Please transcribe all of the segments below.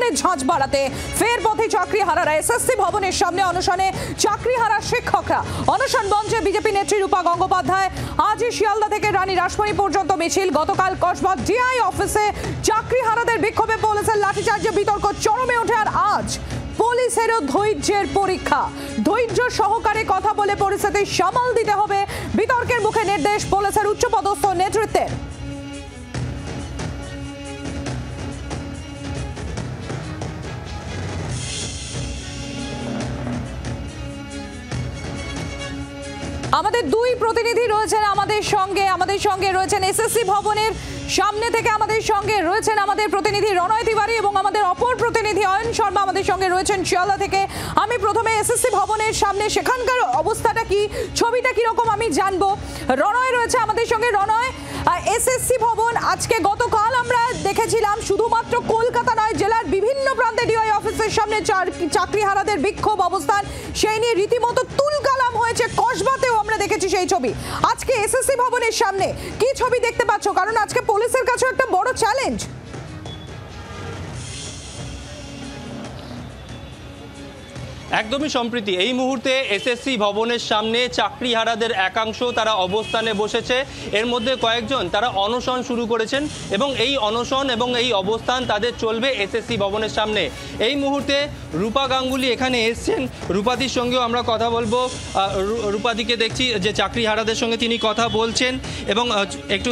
বেতনের ঝাঁঝ বাড়াতে ফের পথে চাকরিহারারা। এসএসসি ভবনের সামনে অনশনে চাকরিহারা শিক্ষকরা। অনশন মঞ্চে বিজেপি নেত্রী রূপা গঙ্গোপাধ্যায়। আজই শিয়ালদা থেকে রানী রাসমণি পর্যন্ত মিছিল। গতকাল কসবা ডিআই অফিসে চাকরিহারাদের বিক্ষোভে পুলিশের লাঠিচার্জে বিতর্ক চরমে ওঠে। আর আজ পুলিশেরও ধৈর্যের পরীক্ষা। ধৈর্য সহকারে কথা বলে পরিস্থিতি সামাল দিতে হবে, বিতর্কের মুখে নির্দেশ পুলিশের উচ্চপদস্থ নেতৃত্বের। আমাদের দুই প্রতিনিধি রয়েছেন আমাদের সঙ্গে রয়েছেন এসএসসি ভবনের সামনে থেকে আমাদের সঙ্গে রয়েছেন আমাদের প্রতিনিধি রণয় তিওয়ারি এবং আমাদের অপর প্রতিনিধি অয়ন শর্মা আমাদের সঙ্গে রয়েছেন শিয়ালদা থেকে। আমি প্রথমে এসএসসি ভবনের সামনে সেখানকার অবস্থাটা কি, ছবিটা কিরকম আমি জানবো। রণয় রয়েছে আমাদের সঙ্গে। রণয়, এসএসসি ভবন আজকে গতকাল আমরা দেখেছিলাম শুধুমাত্র কলকাতা নয়, জেলার বিভিন্ন প্রান্তে ডিআই অফিসের সামনে চাকরিহারাদের বিক্ষোভ অবস্থান, সেই নিয়ে রীতিমতো তুলকালাম হয়েছে। কসবাতেও আমরা দেখেছি সেই ছবি। আজকে এসএসসি ভবনের সামনে কি ছবি দেখতে পাচ্ছ? কারণ আজকে পুলিশের কাছে একটা বড় চ্যালেঞ্জ। একদমই সম্প্রীতি এই মুহূর্তে এসএসসি ভবনের সামনে চাকরিহারাদের একাংশ তারা অবস্থানে বসেছে। এর মধ্যে কয়েকজন তারা অনশন শুরু করেছেন এবং এই অনশন এবং এই অবস্থান তাদের চলবে এসএসসি ভবনের সামনে। এই মুহূর্তে রূপা গাঙ্গুলি এখানে এসছেন। রূপাদির সঙ্গেও আমরা কথা বলবো। রূপাদিকে দেখছি যে চাকরিহারাদের সঙ্গে তিনি কথা বলছেন এবং একটু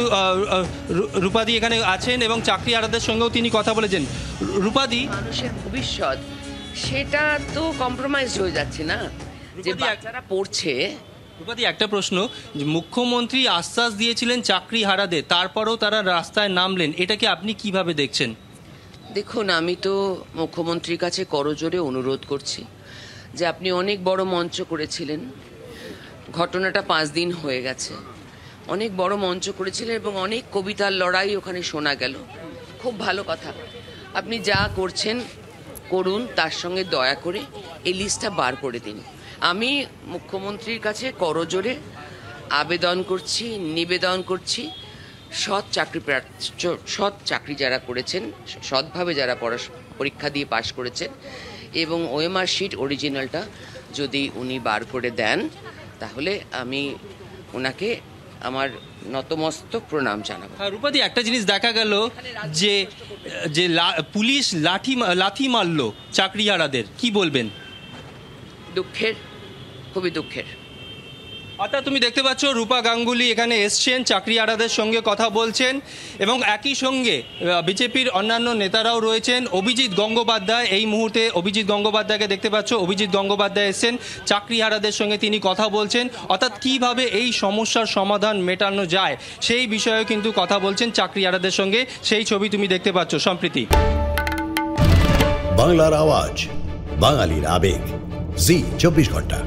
রূপাদি এখানে আছেন এবং চাকরিহারাদের সঙ্গেও তিনি কথা বলেছেন। রূপাদি, মানুষের ভবিষ্যৎ সেটা তো কম্প্রোমাইজ হয়ে যাচ্ছে না, যে বাচ্চারা পড়ছে। রূপাদি, একটা প্রশ্ন, মুখ্যমন্ত্রী আশ্বাস দিয়েছিলেন চাকরিহারাদের, তারপরেও তারা রাস্তায় নামলেন, এটাকে আপনি কিভাবে দেখছেন? দেখুন, আমি তো মুখ্যমন্ত্রীর কাছে করজোরে অনুরোধ করছি যে আপনি অনেক বড় মঞ্চ করেছিলেন, ঘটনাটা 5 দিন হয়ে গেছে, অনেক বড় মঞ্চ করেছিলেন এবং অনেক কবিতার লড়াই ওখানে শোনা গেল, খুব ভালো কথা। আপনি যা করছেন করুন, তার সঙ্গে দয়া করে এই লিস্টটা বার করে দিন। আমি মুখ্যমন্ত্রীর কাছে করজোরে আবেদন করছি, নিবেদন করছি, সৎ চাকরি যারা করেছেন, সৎভাবে যারা পরীক্ষা দিয়ে পাশ করেছেন এবং ওএমআর শিট অরিজিনালটা যদি উনি বার করে দেন, তাহলে আমি ওনাকে আমার নতমস্তক প্রণাম জানাবো। রূপাদি, একটা জিনিস দেখা গেল যে পুলিশ লাঠি মারলো চাকরিহারাদের, কি বলবেন? দুঃখের, খুবই দুঃখের। অর্থাৎ তুমি দেখতে পাচ্ছ রূপা গাঙ্গুলি এখানে এসছেন, চাকরিহারাদের সঙ্গে কথা বলছেন এবং একই সঙ্গে বিজেপির অন্যান্য নেতারাও রয়েছেন। অভিজিৎ গঙ্গোপাধ্যায়, এই মুহূর্তে অভিজিৎ গঙ্গোপাধ্যায়কে দেখতে পাচ্ছ। অভিজিৎ গঙ্গোপাধ্যায় এসছেন, চাকরিহারাদের সঙ্গে তিনি কথা বলছেন। অর্থাৎ কিভাবে এই সমস্যার সমাধান মেটানো যায় সেই বিষয়েও কিন্তু কথা বলছেন চাকরিহারাদের সঙ্গে। সেই ছবি তুমি দেখতে পাচ্ছ সম্প্রীতি। বাংলার আওয়াজ, বাঙালির আবেগ, জি 24 ঘন্টা।